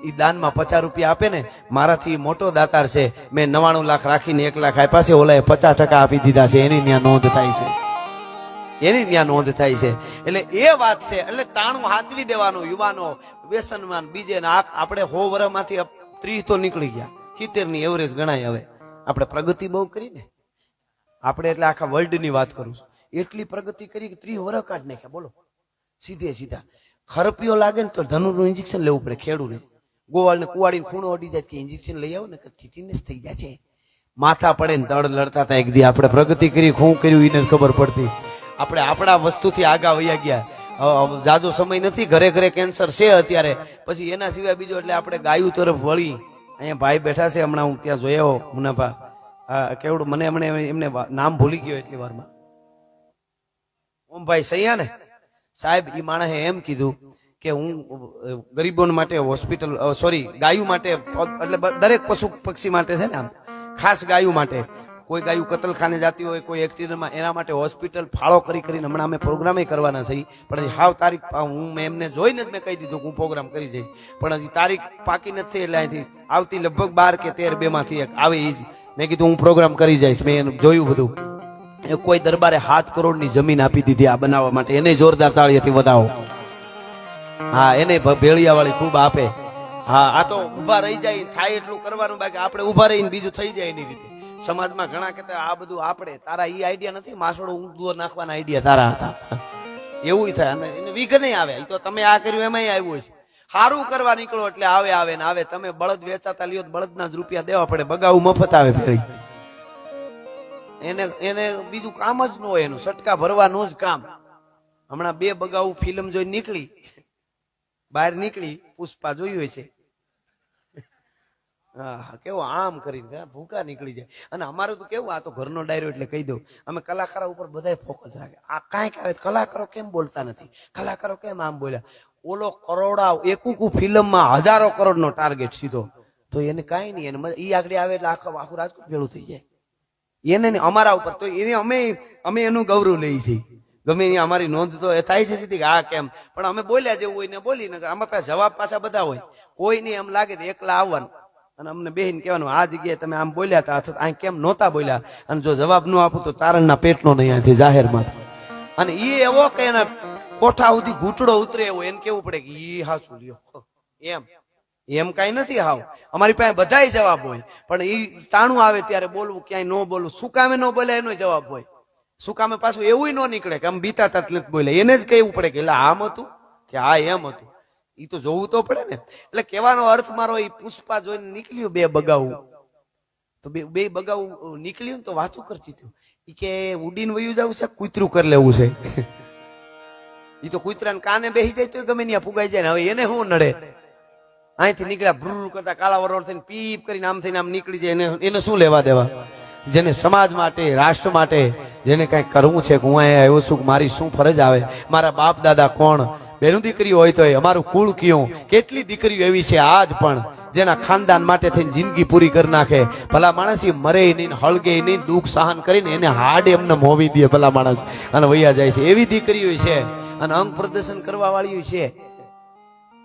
Speaker 1: એ દાનમાં 50 રૂપિયા આપે ને, મારાથી મોટો દાતાર છે. મેં 99 લાખ રાખીને 1 લાખ આપ્યા છે, ઓલાએ 50% આપી દીધા છે. એની ત્યાં નોંધ થાય છે, એની ત્યાં નોંધ થાય છે. એટલે એ વાત છે. એટલે ટાણું હાચવી દેવાનું. યુવાનો વ્યસનવાન બીજે આપણે 100 વર્ષમાંથી 30 તો નીકળી ગયા, 70 ની એવરેજ ગણાય. હવે આપણે પ્રગતિ બહુ કરી ને, આપણે એટલે આખા વર્લ્ડ ની વાત કરું છું, એટલી પ્રગતિ કરી કે 30 વર્ષ કાઢ નાખ્યા. બોલો, સીધે સીધા. ખરપીઓ લાગે ને તો ધનુરનું ઇન્જેક્શન લેવું પડે ખેડૂને. ગોવાળ ને કુવાડીને ખૂણો અડી જાય કે ઇન્જેક્શન લઈ આવો ને, ટીટીનેસ થઈ જાય છે. માથા પડે ને તડ લડતા હતા. એક દી આપણે પ્રગતિ કરી, શું કર્યું એને ખબર પડતી. આપણે આપણા વસ્તુથી આગા વયા ગયા. જાજો સમય નથી, ઘરે ઘરે કેન્સર છે અત્યારે, પછી એના સિવાય બીજો. એટલે આપણે ગાયું તરફ વળી. અહીંયા ભાઈ બેઠા છે, હમણાં હું ત્યાં જોયો મુનાભા. હા, કેવડું મને એમને નામ ભૂલી ગયો એટલી વારમાં. ઓમભાઈ સૈયા ને સાહેબ, એ માણસે એમ કીધું કે હું ગરીબો માટે હોસ્પિટલ, સોરી ગાયું માટે, એટલે દરેક પશુ પક્ષી માટે છે ને, આમ ખાસ ગાયું માટે. કોઈ ગાયું કતલખાને જતી હોય, કોઈ એક્સિડન્ટમાં, એના માટે હોસ્પિટલ ફાળો કરીને હમણાં અમે પ્રોગ્રામ કરવાના છે. પણ હાવ તારીખ હું એમને જોઈને જ મેં કહી દીધું કે હું પ્રોગ્રામ કરી જઈશ, પણ હજી તારીખ પાકી નથી. એટલે અહીંથી આવતી લગભગ 12 કે 13 2 માંથી એક આવે. એ જ મેં કીધું હું પ્રોગ્રામ કરી જઈશ. મેં એનું જોયું બધું. કોઈ દરબારે 7 કરોડ ની જમીન આપી દીધી આ બનાવવા માટે. એને જોરદાર તાળીથી વધાવો. હા, એને ભેળિયા વાળી ખૂબ આપે. હા, આ તો ઉભા રહી જાય, થાય એટલું કરવાનું, બાકી આપણે ઉભા રહીને બીજું થઈ જાય એની રીતે. સમાજમાં ઘણા કહેતા આ બધું આપણે, તારા ઈ આઈડિયા નથી, માસોડો ઊંધો નાખવાના આઈડિયા તારા હતા. એવું થાય. અને એને વીઘ નહીં આવે. એ તો તમે આ કર્યું એમાં આવ્યું છે. સારું કરવા નીકળો એટલે આવે ને આવે. તમે બળદ વેચાતા લ્યો, બળદના જ રૂપિયા દેવા પડે. બગાવું મફત આવે ફેરી. એને બીજું કામ જ ન હોય, એનું સટકા ભરવાનું જ કામ. હમણાં 2 બગાવું ફિલ્મ જોઈ નીકળી, બહાર નીકળી, પુષ્પા જોયું છે. હા, કેવો આમ કરીને ભૂકા નીકળી જાય. અને અમારું તો કેવું, આ તો ઘરનો ડાયરો એટલે કહી દઉં, અમે કલાકારો ઉપર બધાય ફોકસ રાખે. આ કાંઈક આવે, કલાકારો કેમ બોલતા નથી, કલાકારો કેમ આમ બોલ્યા. ઓલો કરોડા એકું ફિલ્મમાં 1000 કરોડનો ટાર્ગેટ સીધો, તો એને કાંઈ નહીં. એને ઈ આગળ આવે એટલે આખું રાજકોટ ભેળું થઈ જાય. એને અમારા ઉપર તો એને અમે એનું ગૌરવ લઈએ છીએ. ગમે ત્યાં અમારી નોંધ તો એ થાય છે કે આ કેમ, પણ અમે બોલ્યા જેવું હોય ને બોલી ને, અમારા પાસે જવાબ પાછા બધા હોય. કોઈ નહીં એમ લાગે તો એકલા આવવાનું અને અમને બેહીને કહેવાનું આ જગ્યાએ તમે આમ બોલ્યા હતા, અથવા અહીં કેમ નહોતા બોલ્યા. અને જો જવાબ ન આપું તો ચારણના પેટનો નહીં અહીંથી જાહેરમાં. અને એ એવો કે એના કોઠા સુધી ઘૂંટડો ઉતરે એવો એને કેવું પડે કે ઈ હાચું લ્યો એમ કઈ નથી. હાવ અમારી પાસે બધાય જવાબ હોય, પણ એ ટાણું આવે ત્યારે બોલવું, ક્યાંય ન બોલવું, શું કામે ન બોલે એનો જવાબ હોય. શું કામે પાછું એવું ન નીકળે કે આમ બીતા તકલીફ બોલે, એને જ કહેવું પડે કે એટલે આમ હતું કે આ એમ હતું. એ તો જોવું તો પડે ને. એટલે કહેવાનો અર્થ મારો, એ પુષ્પા જોઈને નીકળ્યું 2 બગાવું, તો બે બગાવું નીકળ્યું ને તો વાતું કરતી હતું. એ કે ઉડીને વયું જવું છે, કૂતરું કરી લેવું છે. એ તો કૂતરાને કાને બેસી જાય તો ગમે ત્યાં ફુગાઈ જાય ને. હવે એને શું નડે, અહીંથી નીકળ્યા ભ્રુર કરતા કાલા વરોળ થઈને પીપ કરીને આમ થઈને આમ નીકળી જાય. એને શું લેવા દેવા. જેને સમાજ માટે, રાષ્ટ્ર માટે જેને કઈ કરવું છે કે હું અહીંયા આવ્યો છું, મારી શું ફરજ આવે, મારા બાપ દાદા કોણ, બેનું દીકરીઓ હોય તો અમારું કુળ કયું, કેટલી દીકરીઓ એવી છે આજ પણ જેના ખાનદાન માટે થઈને જિંદગી પૂરી કરી નાખે. ભલા માણસ એ મરે નહીં, હળગે નહીં, દુઃખ સહન કરીને એને હાડ એમને મોવી દે ભલા માણસ અને વૈયા જાય છે. એવી દીકરીઓ છે અને અંગ પ્રદર્શન કરવા વાળી છે.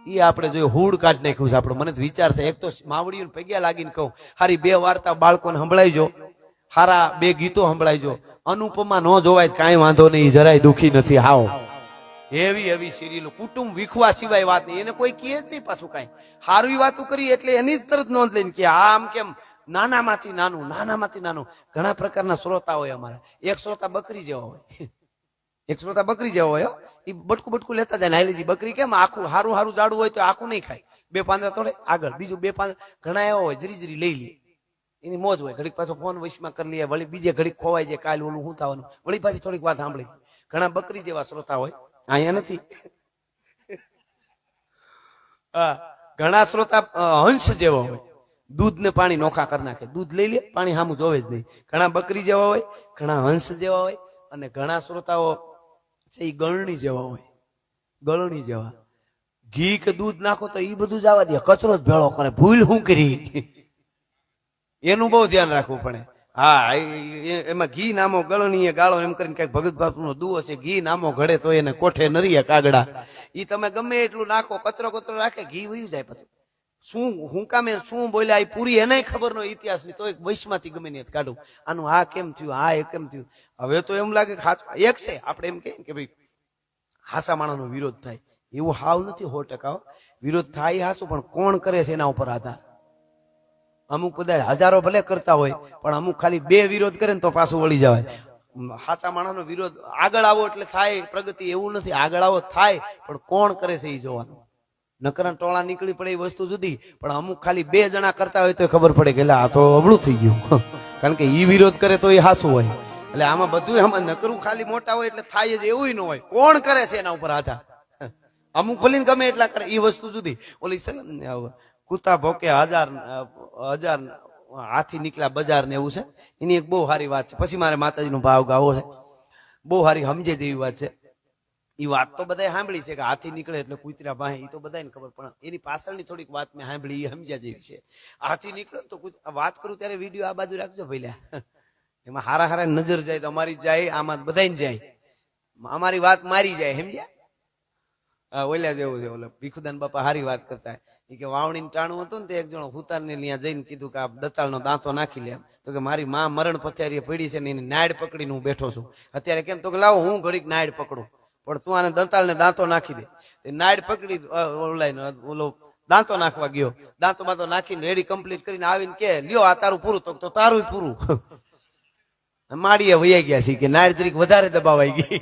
Speaker 1: એ આપણે જોયું હુડ કાઢ નાખ્યું છે આપણો. મને વિચાર છે, એક તો માવડીઓ પગ્યા લાગીને કહું, હારી 2 વાર્તા બાળકોને સંભળાઈજો, હારા 2 ગીતો સંભળાઈજો. અનુપમા ન જોવાય કાંઈ વાંધો નહીં, જરાય દુખી નથી. હાવ એવી એવી સિરિયલો કુટુંબ વિખવા સિવાય વાત નહીં, એને કોઈ કહે જ નહીં પાછું કાંઈ. હારવી વાતો કરી એટલે એની જ તરત નોંધ લઈને કે આમ કેમ નાનામાંથી નાનું, નાનામાંથી નાનું. ઘણા પ્રકારના શ્રોતા હોય અમારા. એક શ્રોતા બકરી જેવા હોય, એક શ્રોતા બકરી જેવો હોય. એ બટકું બટકું લેતા જાય. નાયલીજી બકરી કેમ આખું હારું હારું જાડું હોય તો આખું નહીં ખાય, 2 પાંદડા તોડે આગળ, બીજું 2 પાંદડા. ઘણા એવા હોય જરી જરી લઈ લે, એની મોજ હોય. ઘડીક પાછો ફોન વૈશમાં કરી લે, વળી બીજે ઘડીક ખોવાય જાય, કાલ ઓલું શું થવાનું, વળી પાછી થોડીક વાત સાંભળી. ઘણા બકરી જેવા શ્રોતા હોય, અહીંયા નથી. ઘણા શ્રોતા હંસ જેવા હોય, દૂધ ને પાણી નોખા કરી નાખે, દૂધ લઈ લે, પાણી સામું જોવે જ નહીં. ઘણા બકરી જેવા હોય, ઘણા હંસ જેવા હોય, અને ઘણા શ્રોતાઓ છે એ ગળણી જેવા હોય, ગળણી જેવા. ઘી કે દૂધ નાખો તો એ બધું જવા દે, કચરો જ ભેળો કરે. ભૂલ શું કરી એનું બહુ ધ્યાન રાખવું પડે. હા, એમાં ઘી નામો ગળણી ગાળો એમ કરીને કઈક ભગત બાપુનો દુઓ છે, ઘી નામો ઘડે તો એને કોઠે નરીએ કાગડા. ઈ તમે ગમે એટલું નાખો, કચરો કચરો રાખે, ઘી વયું જાય. પછી શું હું કામે શું બોલ્યા એ પૂરી એને ખબર નો ઇતિહાસ ની, તો એક વૈશમાંથી ગમે ને કાઢું આનું આ કેમ થયું, આ એ કેમ થયું. હવે તો એમ લાગે એક છે, આપણે એમ કહીએ કે ભાઈ હાસા માણસનો વિરોધ થાય, એવું હાવ નથી. 100% વિરોધ થાય હાસું, પણ કોણ કરે છે એના ઉપર આધાર. અમુક બધા હજારો ભલે કરતા હોય, પણ અમુક ખાલી 2 વિરોધ કરે ને તો પાછું વળી જવાય. હાચા માણસનો વિરોધ આગળ આવો એટલે થાય પ્રગતિ, એવું નથી. આગળ આવો થાય, પણ કોણ કરે છે એ જોવાનું. નકરા ટોળા નીકળી પડે એ વસ્તુ જુદી, પણ અમુક ખાલી 2 જણા કરતા હોય તો ખબર પડે કે આ તો અબળું થઈ ગયું. કારણ કે ઈ વિરોધ કરે તો એ હાસું હોય. એટલે આમાં બધું આમાં નકરું ખાલી મોટા હોય એટલે થાય જ એવું ન હોય. કોણ કરે છે એના ઉપર આધાર. અમુક ભલીને ગમે એટલા કરે એ વસ્તુ જુદી. ઓલી છે ને કૂતા ભોકે હજાર હાથી નીકળ્યા બજાર ને એવું છે, એની એક બહુ સારી વાત છે. પછી મારે માતાજીનો ભાવ ગાવો છે, બહુ સારી સમજે જેવી વાત છે. એ વાત તો બધાએ સાંભળી છે કે હાથી નીકળે એટલે કૂતરા ભાઈ, એ તો બધાને ખબર, પણ એની પાછળની થોડીક વાત મેં સાંભળી, એ સમજ્યા જેવી છે. હાથી નીકળે તો વાત કરું ત્યારે વિડીયો આ બાજુ રાખજો ભઈલા, એમાં હારા હારા નજર જાય તો અમારી જાય, આમાં બધાને જાય, અમારી વાત મારી જાય, સમજ્યા. ઓલ્યા જેવું છે, ઓલા ભીખુદાન બાપા હારી વાત કરતા. એ કે વાવણી ટાણું હતું ને તે એક જણો હુતારને ત્યાં જઈને કીધું કે આ દતાળનો દાંતો નાખી લે. તો કે મારી માં મરણ પથારીએ પડી છે ને એની નાડ પકડીને હું બેઠો છું અત્યારે. કેમ? તો કે લાવો હું ઘડીક નાડ પકડું, પણ તું આને દંતાળને દાંતો નાખી દે. નાડ પકડી ઓલો દાંતો નાખવા ગયો, દાંતો બાંતો નાખીને રેડી કમ્પ્લીટ કરીને આવીને કે લ્યો આ તારું પૂરું, તો તારું પૂરું. માડીએ વૈયા ગયા છે કે નાડ જરીક વધારે દબાવાઈ ગઈ.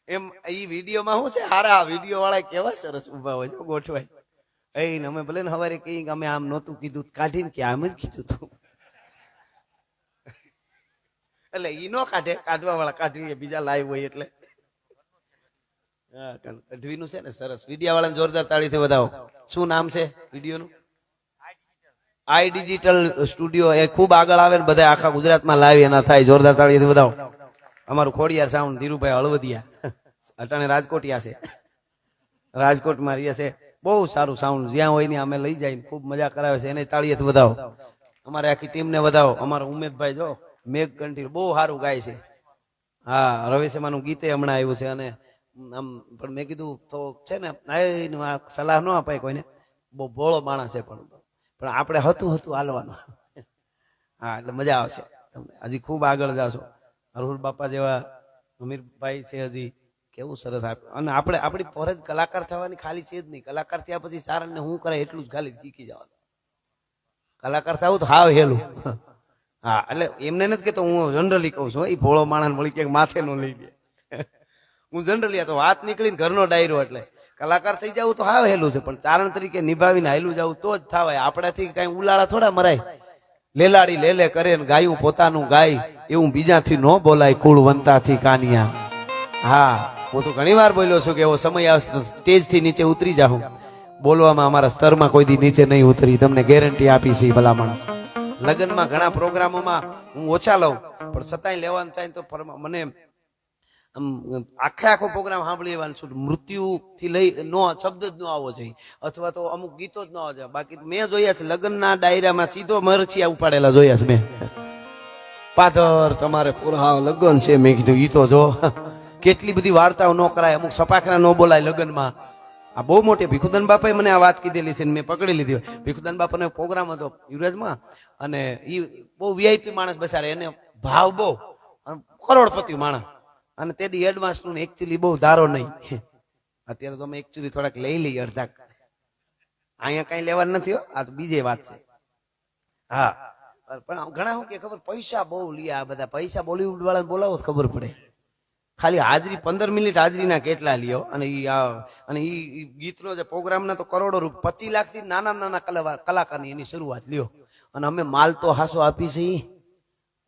Speaker 1: એમ ઈ વિડીયોમાં શું છે, હારા વિડીયો વાળા કેવા સરસ ઉભા હોય છે, ગોઠવાય. અમે ભલે ને હવારે કઈ અમે આમ નહોતું કીધું, કાઢીને કે આમ જ કીધું તું. એટલે ઈ નો કાઢે, કાઢવા વાળા કાઢી બીજા લાઈવ હોય એટલે. કઢવીનું છે ને સરસ. વિડીયા વાળાને જોરદાર તાળીથી વધાવો. શું નામ છે વિડીયોનું? I digital studio. એ ખૂબ આગળ આવે ને બધા આખા ગુજરાતમાં લાઈવ એના થાય. જોરદાર તાળીથી વધાવો. અમારું ખોડિયાર સાઉન્ડ ધીરુભાઈ હળવદિયા, અટાણે રાજકોટિયા છે, રાજકોટમાં રહ્યા છે. બહુ સારું સાઉન્ડ, જ્યાં હોય ને અમે લઈ જાય, ખૂબ મજા કરાવે છે. એને તાળીએથી વધાવો. અમારે આખી ટીમને વધાવો. અમારો ઉમેદભાઈ જો મેઘ કંઠી બહુ સારું ગાય છે. હા, રવિશેમાનું ગીતે હમણાં આવ્યું છે. અને આમ પણ મેં કીધું તો છે ને સલાહ ન અપાય કોઈને, બહુ ભોળો માણસ છે, પણ આપણે હતું હાલવાનું. હા, એટલે મજા આવશે તમને. હજી ખૂબ આગળ જાશો. અરહુલ બાપા જેવા અમીરભાઈ છે, હજી કેવું સરસ. અને આપણે આપણી ફરજ કલાકાર થવાની ખાલી છે જ નહીં. કલાકાર થયા પછી સારણને હું કરે એટલું જ ખાલી શીખી જવાનું. કલાકાર થવું તો હાવ હેલું. હા, એટલે એમને નથી કેતો, હું જનરલી કઉ છું. એ ભોળો માણસ વળી ક્યાંક માથે નો લઈ ગયા. હું જનરલી આ તો વાત નીકળીને ઘરનો ડાયરો. એટલે કલાકાર થઈ જવું તો હાવ હેલું છે, પણ ચારણ તરીકે નિભાવીને હાલું જવું તો જ થાવાય. આપણાથી કઈ ઉલાળા થોડા મરાય. લેલાડી લેલે કરે ને ગાયું પોતાનું ગાય, એવું બીજાથી ન બોલાય કુળવંતાથી કાનિયા. હા, હું તો ઘણી વાર બોલ્યો છું કે એવો સમય આવશે તો સ્ટેજ થી નીચે ઉતરી જાઉં. બોલવામાં અમારા સ્તરમાં કોઈ દી નીચે નહીં ઉતરી, તમને ગેરંટી આપી છે. ભલા માણસ લગ્નમાં ઘણા પ્રોગ્રામોમાં હું ઓછા લઉં, પણ છતાંય લેવાનું થાય તો મને આમ આખે આખો પ્રોગ્રામ સાંભળી લેવાનો છું. મૃત્યુ થી લઈ નો શબ્દ જ ન આવવો જોઈએ, અથવા તો અમુક ગીતો જ ન આવવા જોઈએ. બાકી તો મેં જોયા છે લગ્નના ડાયરામાં સીધો મરચિયા ઉપાડેલા જોયા છે મેં. પાદર તમારે પૂરા લગ્ન છે, મેં કીધું ઈ તો જો કેટલી બધી વાર્તાઓ ન કરાય, અમુક સપાખરા ન બોલાય લગ્નમાં. આ બહુ મોટી ભીખુદાન બાપાએ મને આ વાત કીધેલી છે, મેં પકડી લીધી. ભીખુદાન બાપાનો પ્રોગ્રામ હતો યુવરાજમાં, અને ઈ બહુ વીઆઈપી માણસ બેસાડે, એને ભાવ બહુ, કરોડપતિ માણસ, અને તેથી એડવાન્સ નું એકચ્યુઅલી બહુ ધારો નહીં. અત્યારે તો અમે એકચ્યુઅલી થોડાક લઈ લઈએ અડધા, અહીંયા કઈ લેવાનું નથી. આ તો બીજી વાત છે. હા, પણ ઘણા શું કે ખબર, પૈસા બહુ લે આ બધા. પૈસા બોલીવુડ વાળા બોલાવો તો ખબર પડે. ખાલી હાજરી 15 મિનિટ હાજરીના કેટલા લ્યો, અને ઈ ગીતનો જે પ્રોગ્રામ ના તો કરોડો રૂપિયા, 25 લાખ થી નાના કલાકારની એની શરૂઆત લ્યો. અને અમે માલ તો હાસો આપી છે.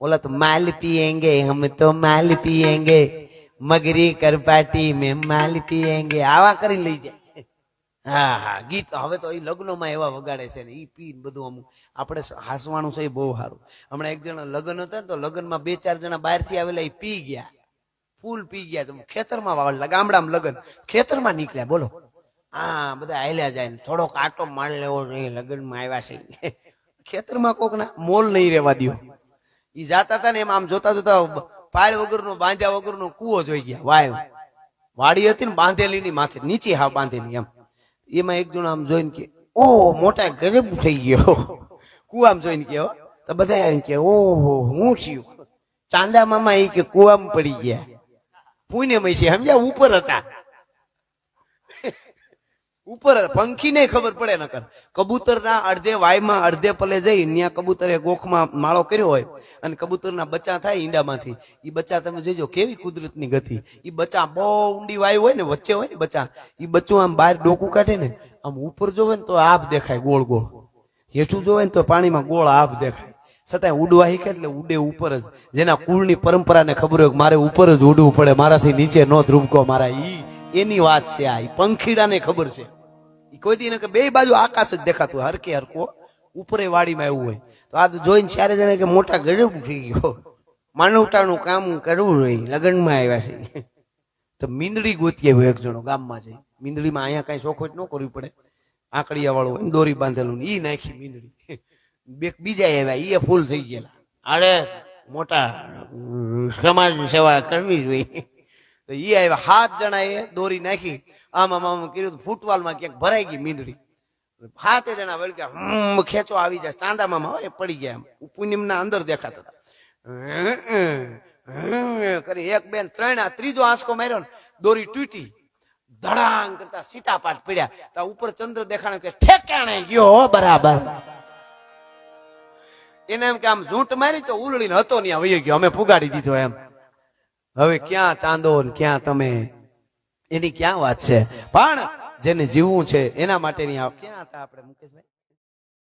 Speaker 1: बोला तो माल पिएंगे हम, तो माल पिएंगे मगरी कर पार्टी में माल पिएंगे, आवा કરી લઈ જાય. હા હા, ગીત હવે તો એ લગ્નોમાં એવા વગાડે છે ને, ઈ પી બધું. અમુક આપણે હાસવાનું છે બહુ સારું. હમણાં એક જણા લગ્ન હતા ને, તો લગ્નમાં 2-4 જણા બહારથી આવેલા, એ પી ગયા, ફૂલ પી ગયા. તો ખેતરમાં વાવડ, ગામડામાં લગ્ન, ખેતરમાં નીકળ્યા. બોલો, હા બધા હાલ્યા જાય ને થોડોક આટો માર લેવો જોઈએ, લગ્નમાં આવ્યા છે. ખેતરમાં કોક ના મોલ નહીં રહેવા દો. ઈ જાતા હતા ને, એમ આમ જોતા જોતા પાળ વગરનો, બાંધ્યા વગરનો કૂવો જોઈ ગયા. વાડી હતી ને બાંધેલી ની માથે, નીચે હા બાંધેલી એમ. એમાં એક જણ આમ જોઈને કે ઓ મોટા ગરીબ થઈ ગયો, કુવામાં જોઈને કે. તો બધા એમ કે ઓહો હું થયું? ચાંદા મામા એ કે કુવામાં પડી ગયા. પુણ્યમય છે સમજ્યા, ઉપર હતા. ઉપર પંખી ને ખબર પડે નકર. કબૂતર ના અડધે વાયમાં અડધે પલે જઈ, ત્યાં કબૂતરે ગોખમાં માળો કર્યો હોય, અને કબૂતર ના બચ્ચા થાય ઈંડામાંથી. ઈ બચ્ચા તમે જોજો કેવી કુદરતની ગતિ. ઈ બચ્ચા બહુ ઊંડી વાય હોય ને, વચ્ચે હોય ને બચ્ચા, ઈ બચ્ચું આમ બહાર ડોકું કાઢે ને, આમ ઉપર જોવે ને તો આભ દેખાય ગોળ ગોળ, હેઠું જોવે ને તો પાણીમાં ગોળ આભ દેખાય. છતાં ઉડવા શીખે એટલે ઉડે ઉપર જ. જેના કુળની પરંપરાને ખબર હોય મારે ઉપર જ ઉડવું પડે, મારાથી નીચે નો ધ્રુવકો મારા, ઈ એની વાત છે. આ પંખીડાને ખબર છે. કોઈ દી કે બે બાજુ આકાશ જ દેખાતું, હરકે હરકો ઉપરે વાડીમાં એવું હોય. તો આ તો જોઈને ચારે જણા કે મોટા ગરીબ થઈ ગયો, માનવતાનું કામ કરવું જોઈએ, લગ્નમાં આવ્યા છે. તો મીંદડી ગોતી આવ્યો એક જણો ગામમાં જઈ. મીંદડીમાં અહીંયા કઈ ચોખવટ ન કરવી પડે, આંકડિયા વાળું હોય દોરી બાંધેલું, ઈ નાખી મીંદડી. બીજા આવ્યા, એ ફૂલ થઈ ગયેલા. અરે મોટા સમાજ સેવા કરવી જોઈએ. તો ઈ આવ્યા, 7 જણા એ દોરી નાખી, આમ કર્યું, ફૂટવાલમાં ક્યાંક ભરાઈ ગઈ મીંદડી. 7 જણા વળગ્યા, ખેંચો આવી જાય, ચાંદામાં હવે પડી ગયા. પુણ્યમના અંદર દેખાતા હતા. કરી 1 2 3, આ ત્રીજો આંસકો માર્યો ને, દોરી તૂટી, ધડાંગ કરતા સીતાપાટ પડ્યા. તો ઉપર ચંદ્ર દેખાણો કે ઠેકાણે ગયો બરાબર. એને એમ કે આમ ઝૂંટ મારી તો ઉલડીને હતો ને વહી ગયો, અમે પુગાડી દીધો એમ. હવે ક્યાં ચાંદો ને ક્યાં તમે, એની ક્યાં વાત છે. પણ જેને જીવવું છે એના માટેની ક્યાં હતા આપણે મુકેશભાઈ?